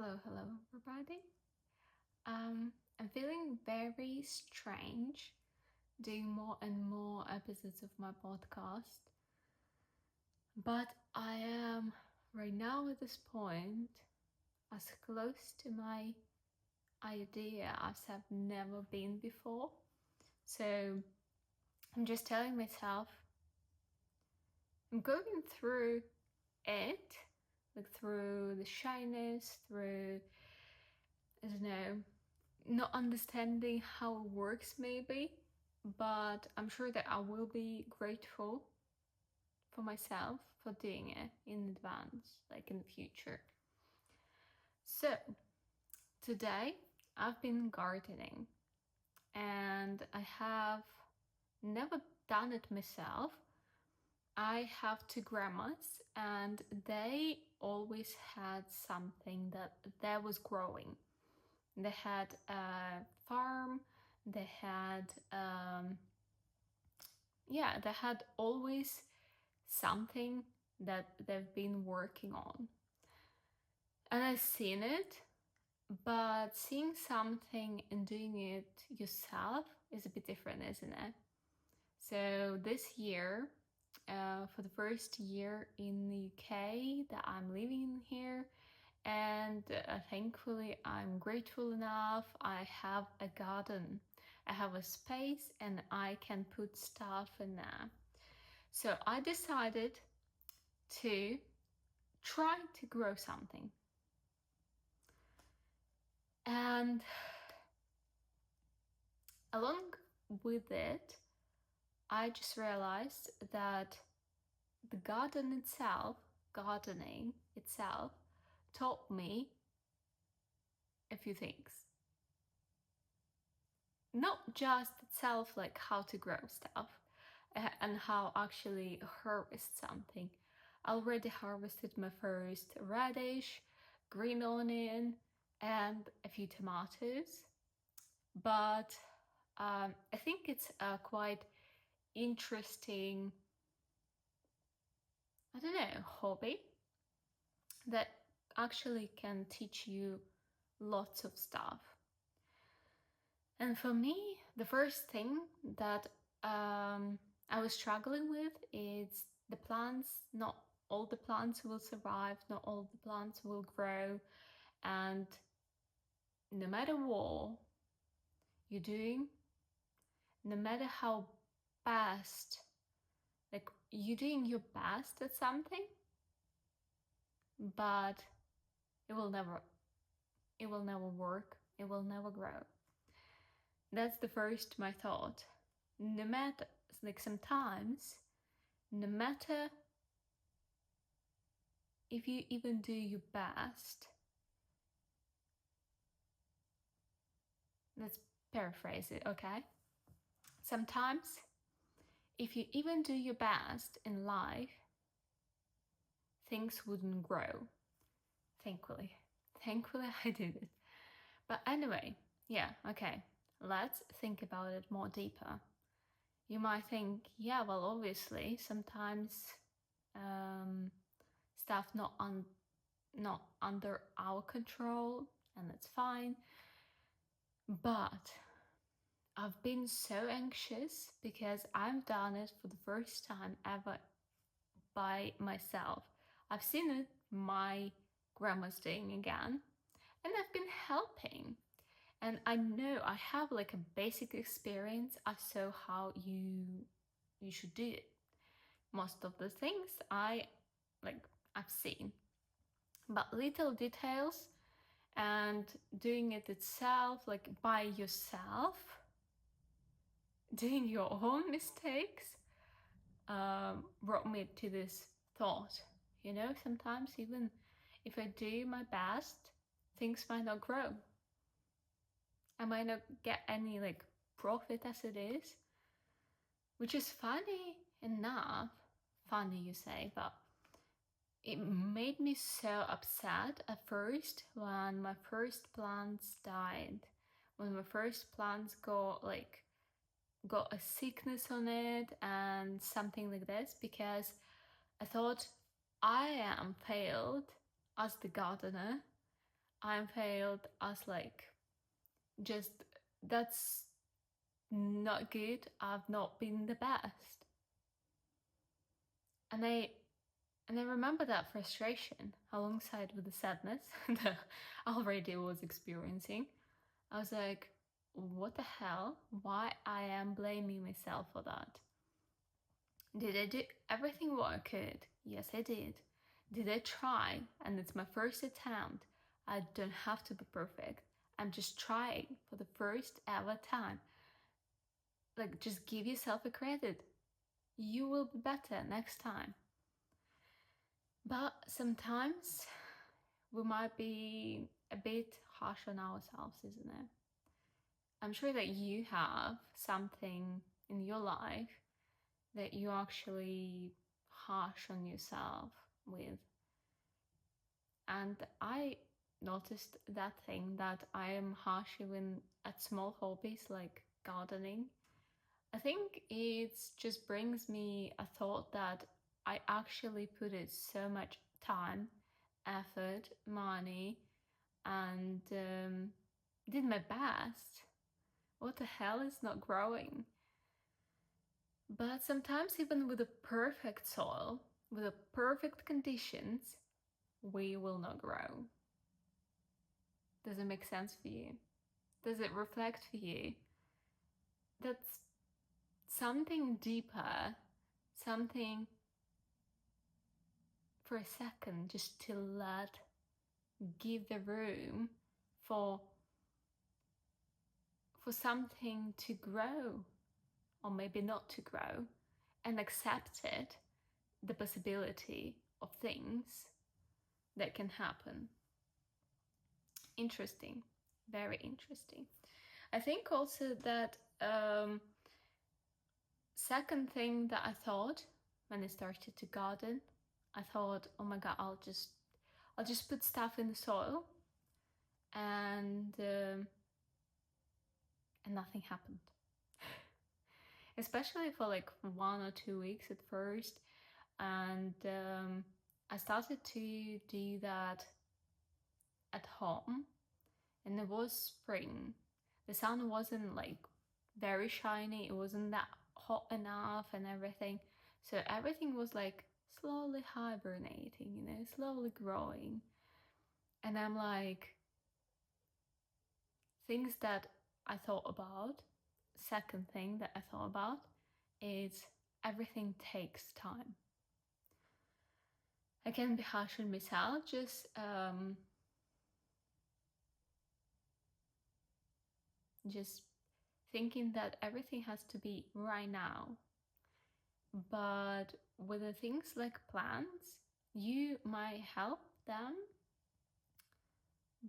Hello, everybody. I'm feeling very strange doing more and more episodes of my podcast, but I am right now at this point as close to my idea as I've never been before. So I'm just telling myself I'm going through it, like through the shyness, through, I don't know, not understanding how it works maybe, but I'm sure that I will be grateful for myself for doing it in advance, like in the future. So today I've been gardening and I have never done it myself. I have two grandmas and they always had something that was growing. They had a farm, they had they had always something that they've been working on. And I've seen it, but seeing something and doing it yourself is a bit different, isn't it? So this year, for the first year in the UK that I'm living here, and thankfully I'm grateful enough, I have a garden. I have a space and I can put stuff in there. So I decided to try to grow something. And along with it, I just realized that the gardening itself, taught me a few things. Not just itself, like how to grow stuff and how actually harvest something. I already harvested my first radish, green onion, and a few tomatoes. But I think it's a quite interesting, I don't know, hobby that actually can teach you lots of stuff. And for me, the first thing that I was struggling with is the plants. Not all the plants will survive, not all the plants will grow, and no matter what you're doing, no matter how best, like you're doing your best at something, but it will never work, it will never grow. That's the first my thought. No matter, like sometimes, no matter if you even do your best, let's paraphrase it, okay? Sometimes, if you even do your best in life, things wouldn't grow. Thankfully, I did it. But anyway, yeah, okay, let's think about it more deeper. You might think, yeah, well, obviously, sometimes stuff not under our control, and that's fine. But I've been so anxious because I've done it for the first time ever by myself. I've seen it my grandma's doing again, and I've been helping. And I know I have like a basic experience. I saw how you should do it. Most of the things I've seen, but little details and doing it itself, like by yourself, doing your own mistakes, brought me to this thought. You know, sometimes even if I do my best, things might not grow. I might not get any like profit as it is, which is funny enough. Funny, you say, but it made me so upset at first when my first plants died. When my first plants got a sickness on it and something like this, because I thought I am failed as the gardener. I'm failed as like just that's not good. I've not been the best. And I remember that frustration alongside with the sadness that I already was experiencing. I was like, what the hell? Why I am blaming myself for that? Did I do everything what I could? Yes, I did. Did I try? And it's my first attempt. I don't have to be perfect. I'm just trying for the first ever time. Like, just give yourself a credit. You will be better next time. But sometimes we might be a bit harsh on ourselves, isn't it? I'm sure that you have something in your life that you actually harsh on yourself with. And I noticed that thing that I am harsh even at small hobbies like gardening. I think it just brings me a thought that I actually put in so much time, effort, money, and did my best. What the hell is not growing? But sometimes, even with the perfect soil, with the perfect conditions, we will not grow. Does it make sense for you? Does it reflect for you? That's something deeper, something for a second, just to give the room for something to grow, or maybe not to grow, and accept it, the possibility of things that can happen. Interesting, very interesting. I think also that second thing that I thought when I started to garden, I thought, oh my god, I'll just put stuff in the soil, and nothing happened. Especially for like 1 or 2 weeks at first, and I started to do that at home, and it was spring. The sun wasn't like very shiny, it wasn't that hot enough and everything. So everything was like slowly hibernating, slowly growing. And I'm like, things that I thought about, second thing that I thought about is everything takes time. I can be harsh on myself, just thinking that everything has to be right now. But with the things like plants, you might help them.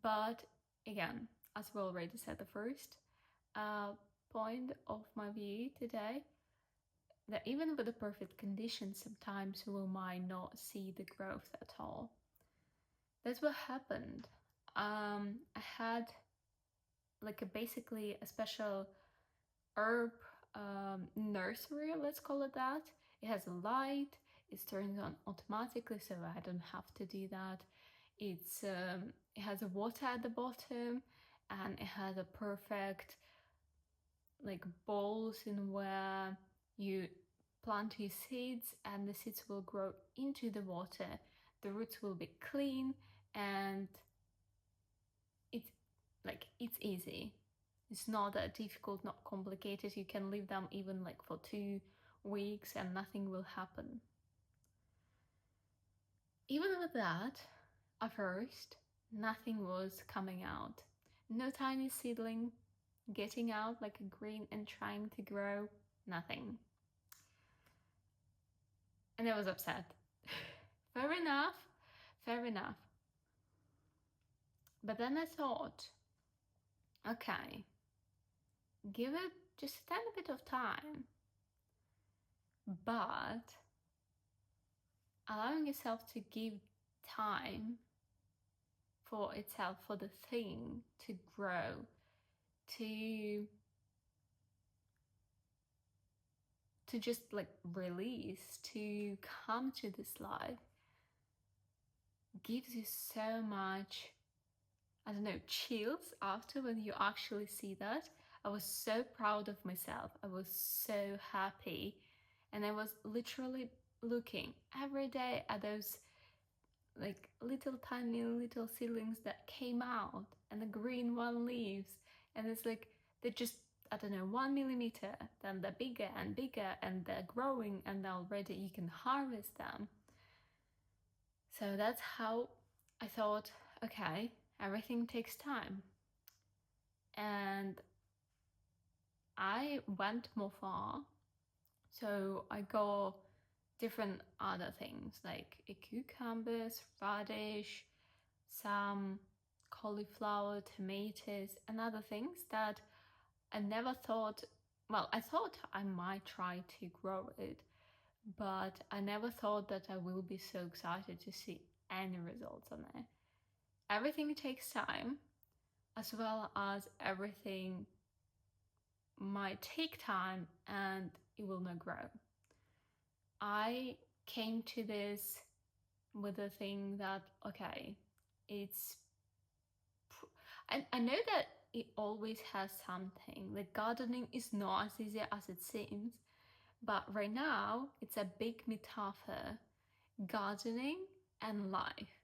But again, as we already said, the first point of my view today, that even with the perfect conditions, sometimes we might not see the growth at all. That's what happened. I had like basically a special herb nursery, let's call it that. It has a light, it's turned on automatically, so I don't have to do that. It has a water at the bottom, and it has a perfect like bowls in where you plant your seeds, and the seeds will grow into the water. The roots will be clean, and it's easy. It's not that difficult, not complicated. You can leave them even like for 2 weeks and nothing will happen. Even with that, at first, nothing was coming out. No tiny seedling getting out like a green and trying to grow. Nothing. And I was upset. Fair enough. Fair enough. But then I thought, okay, give it just a tiny bit of time. But allowing yourself to give time for itself, for the thing to grow, to just like release, to come to this life, gives you so much I don't know, chills after when you actually see that. I was so proud of myself. I was so happy. And I was literally looking every day at those like little tiny little seedlings that came out and the green one leaves. And it's like they just, I don't know, 1 millimeter, then they're bigger and bigger and they're growing and already you can harvest them. So that's how I thought, okay, everything takes time. And I went more far. So I got different other things like cucumbers, radish, some cauliflower, tomatoes, and other things that I never thought, well, I thought I might try to grow it, but I never thought that I will be so excited to see any results on it. Everything takes time, as well as everything might take time and it will not grow. I came to this with the thing that, okay, it's, I know that it always has something. Like gardening is not as easy as it seems, but right now it's a big metaphor, gardening and life.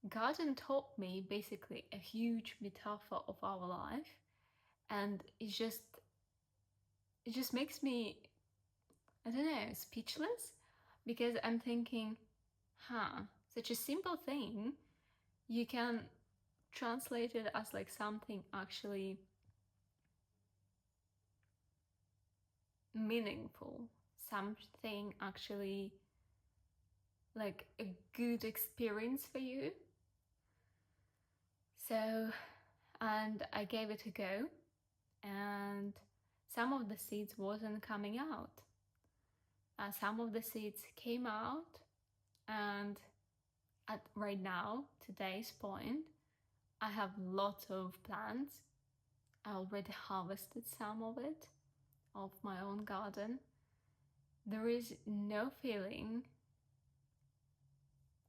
Garden taught me basically a huge metaphor of our life, and it just makes me, I don't know, speechless, because I'm thinking, such a simple thing, you can translate it as like something actually meaningful, something actually like a good experience for you. So, and I gave it a go, and some of the seeds wasn't coming out. Some of the seeds came out, and at right now, today's point, I have lots of plants. I already harvested some of it, of my own garden. There is no feeling,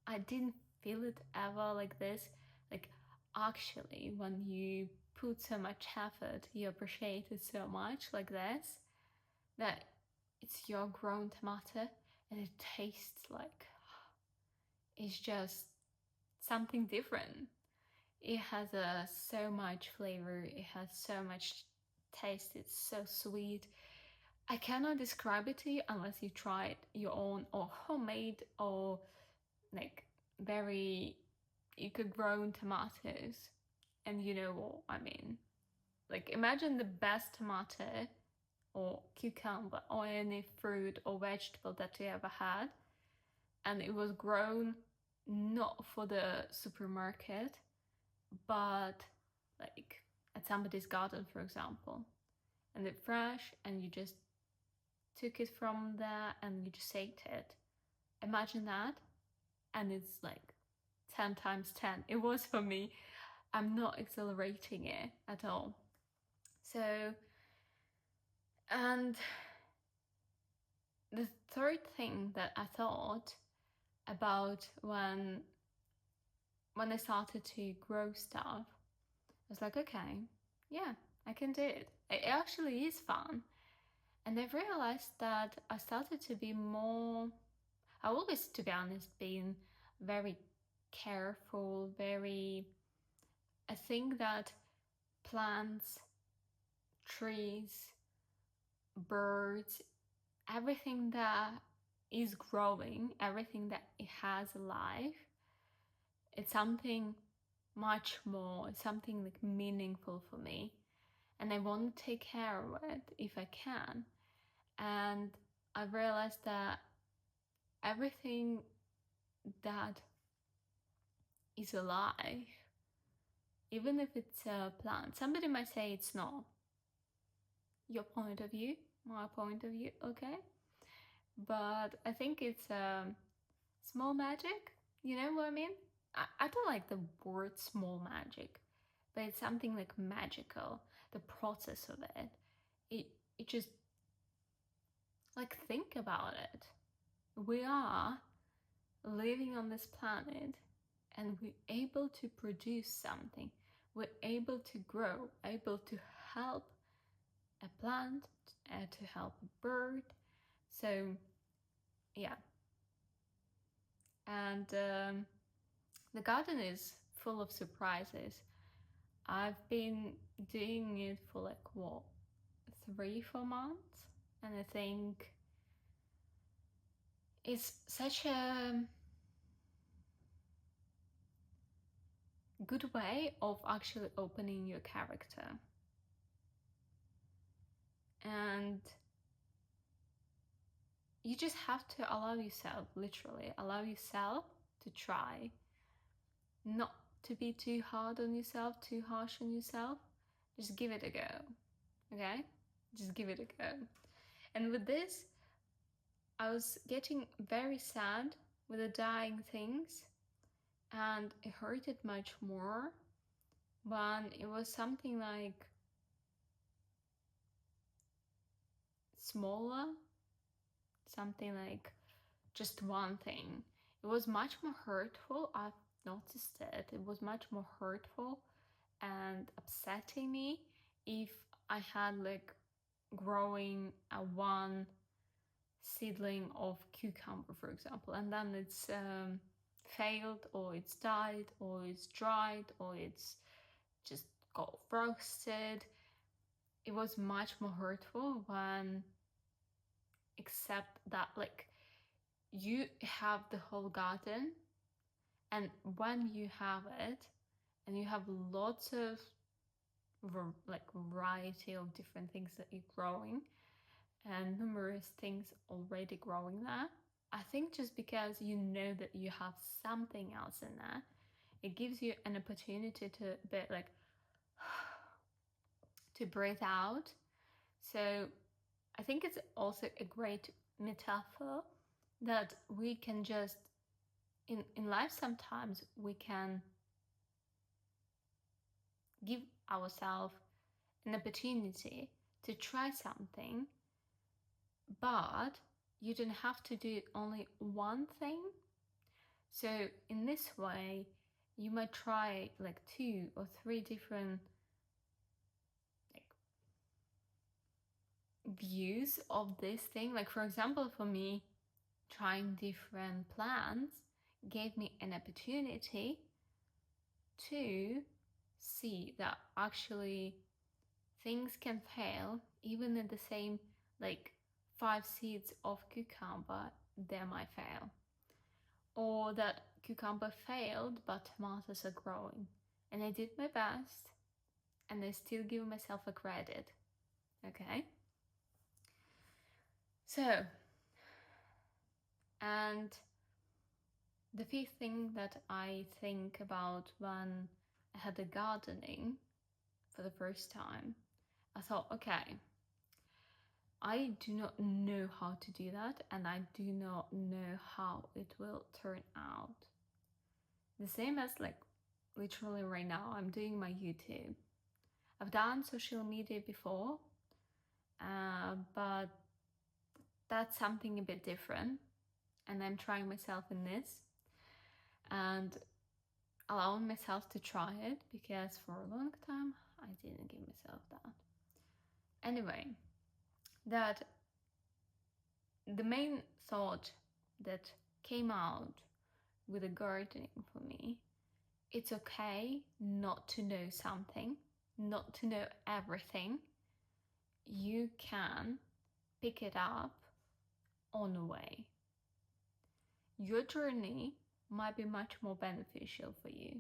I didn't feel it ever like this. Like, actually, when you put so much effort, you appreciate it so much like this, that it's your grown tomato and it tastes like, it's just something different. It has so much flavor, it has so much taste, it's so sweet. I cannot describe it to you unless you try it your own, or homemade, or like very, you could grow tomatoes, and you know what I mean. Like imagine the best tomato or cucumber or any fruit or vegetable that you ever had, and it was grown not for the supermarket, but like at somebody's garden, for example, and it's fresh, and you just took it from there and you just ate it. Imagine that, and it's like 10 times 10. It was for me. I'm not exhilarating it at all. So, and the third thing that I thought about when I started to grow stuff, I was like, okay, yeah, I can do it. It actually is fun. And I've realized that I started to be more, I always, to be honest, been very careful, very, I think that plants, trees, birds, everything that is growing, everything that it has life, it's something much more, it's something like meaningful for me. And I want to take care of it if I can. And I've realized that everything that is alive, even if it's a plant, somebody might say it's not. Your point of view, my point of view, okay? But I think it's small magic, you know what I mean? I don't like the word small magic, but it's something like magical, the process of it. It just, like, think about it. We are living on this planet, and we're able to produce something. We're able to grow, able to help a plant, to help a bird. So, yeah. And the garden is full of surprises. I've been doing it for like what, 3-4 months, and I think it's such a good way of actually opening your character. And you just have to allow yourself, literally allow yourself to try, not to be too hard on yourself, too harsh on yourself. Just give it a go. Okay, just give it a go. And with this, I was getting very sad with the dying things, and it hurted much more when it was something like smaller, something like just one thing. It was much more hurtful. I've noticed it. It was much more hurtful and upsetting me if I had like growing a one seedling of cucumber, for example, and then it's failed, or it's died, or it's dried, or it's just got roasted. It was much more hurtful when, except that like you have the whole garden, and when you have it and you have lots of like variety of different things that you're growing and numerous things already growing there, I think just because you know that you have something else in there, it gives you an opportunity to a bit like to breathe out. So I think it's also a great metaphor that we can just in life sometimes we can give ourselves an opportunity to try something, but you don't have to do only one thing. So in this way, you might try like 2 or 3 different like views of this thing. Like for example, for me, trying different plants gave me an opportunity to see that actually things can fail even in the same like 5 seeds of cucumber, they might fail, or that cucumber failed but tomatoes are growing, and I did my best and I still give myself a credit. Okay, so, and the fifth thing that I think about when I had the gardening for the first time, I thought, okay, I do not know how to do that, and I do not know how it will turn out. The same as like literally right now, I'm doing my YouTube. I've done social media before, but that's something a bit different, and I'm trying myself in this and allowing myself to try it, because for a long time I didn't give myself that. Anyway, that the main thought that came out with the gardening for me, it's okay not to know something, not to know everything. You can pick it up on the way. Your journey might be much more beneficial for you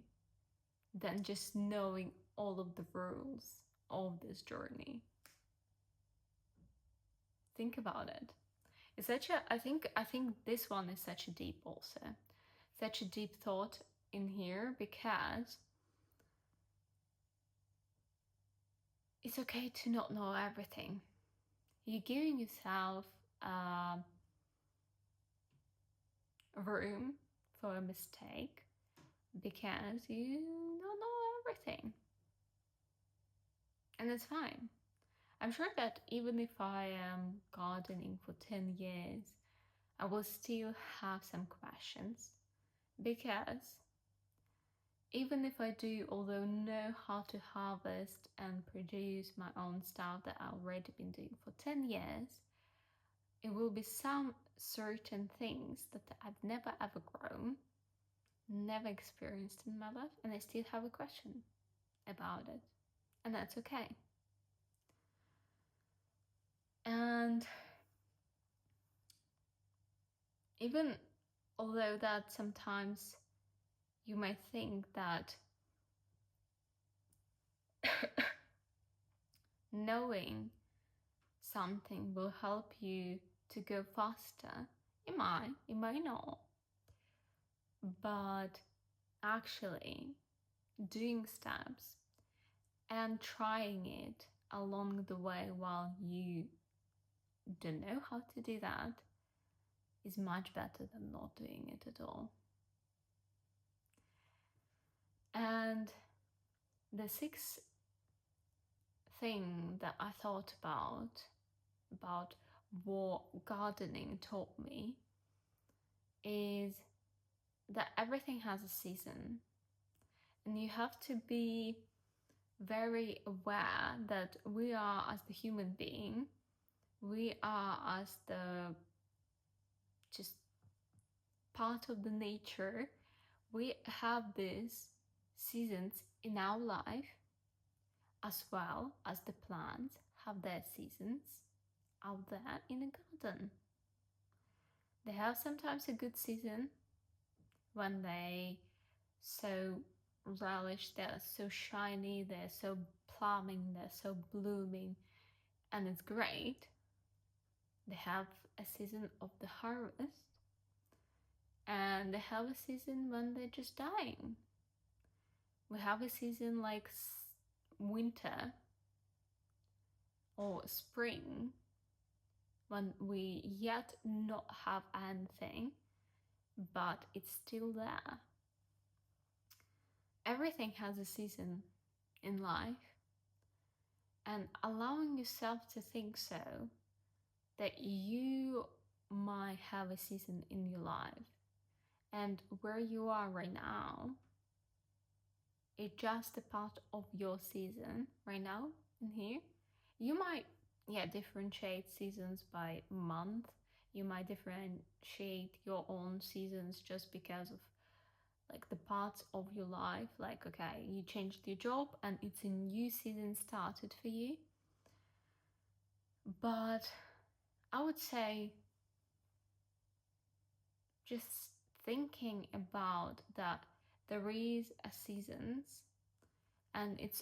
than just knowing all of the rules of this journey. Think about it. It's such a, I think this one is such a deep also, such a deep thought in here, because it's okay to not know everything. You're giving yourself room for a mistake because you don't know everything, and it's fine. I'm sure that even if I am gardening for 10 years, I will still have some questions, because even if I do, although know how to harvest and produce my own stuff that I've already been doing for 10 years, it will be some certain things that I've never ever grown, never experienced in my life, and I still have a question about it. And that's okay. And even although that sometimes you might think that knowing something will help you to go faster, it might not. But actually, doing steps and trying it along the way while you don't know how to do that is much better than not doing it at all. And the sixth thing that I thought about what gardening taught me is that everything has a season, and you have to be very aware that we are, as the human being, we are as the just part of the nature, we have these seasons in our life as well as the plants have their seasons out there in a garden. They have sometimes a good season when they so relish, they're so shiny, they're so plumbing, they're so blooming, and it's great. They have a season of the harvest, and they have a season when they're just dying. We have a season like winter or spring when we yet not have anything, but it's still there. Everything has a season in life, and allowing yourself to think so, that you might have a season in your life, and where you are right now, it's just a part of your season right now in here. You might differentiate seasons by month. You might differentiate your own seasons just because of like the parts of your life. Like, okay, you changed your job and it's a new season started for you. But I would say just thinking about that there is a seasons, and it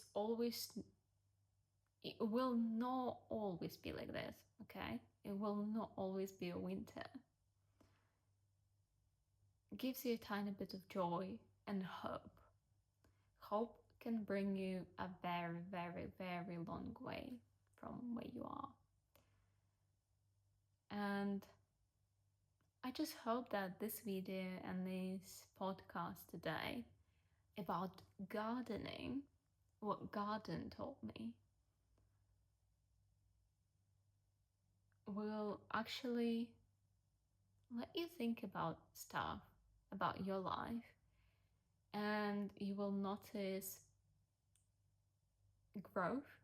will not always be like this, okay? It will not always be a winter. It gives you a tiny bit of joy and hope. Hope can bring you a very, very, very long way from where you are. And I just hope that this video and this podcast today about gardening, what garden taught me, will actually let you think about stuff about your life, and you will notice growth,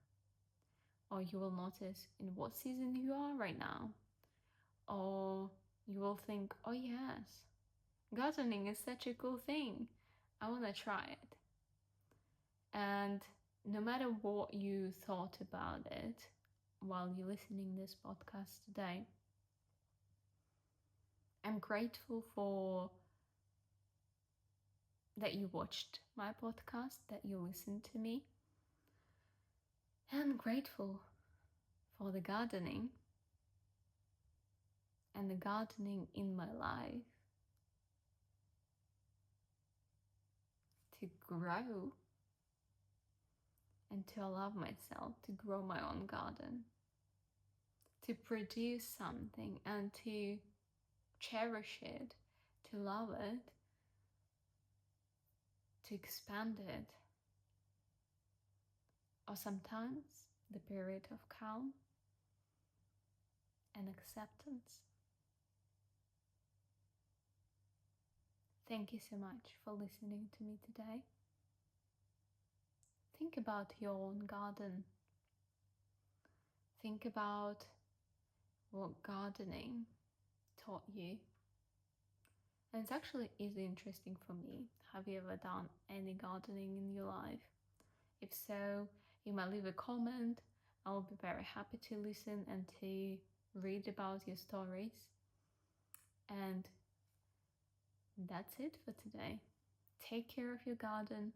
or you will notice in what season you are right now, or you will think, oh yes, gardening is such a cool thing, I want to try it. And no matter what you thought about it while you're listening this podcast today, I'm grateful for that you watched my podcast, that you listened to me. I'm grateful for the gardening and the gardening in my life to grow and to allow myself to grow my own garden, to produce something and to cherish it, to love it, to expand it, or sometimes the period of calm and acceptance. Thank you so much for listening to me today. think about your own garden. Think about what gardening taught you. And it's actually interesting for me. Have you ever done any gardening in your life? If so, you might leave a comment. I will be very happy to listen and to read about your stories. And that's it for today. Take care of your garden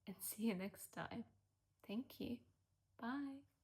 and see you next time. Thank you. Bye.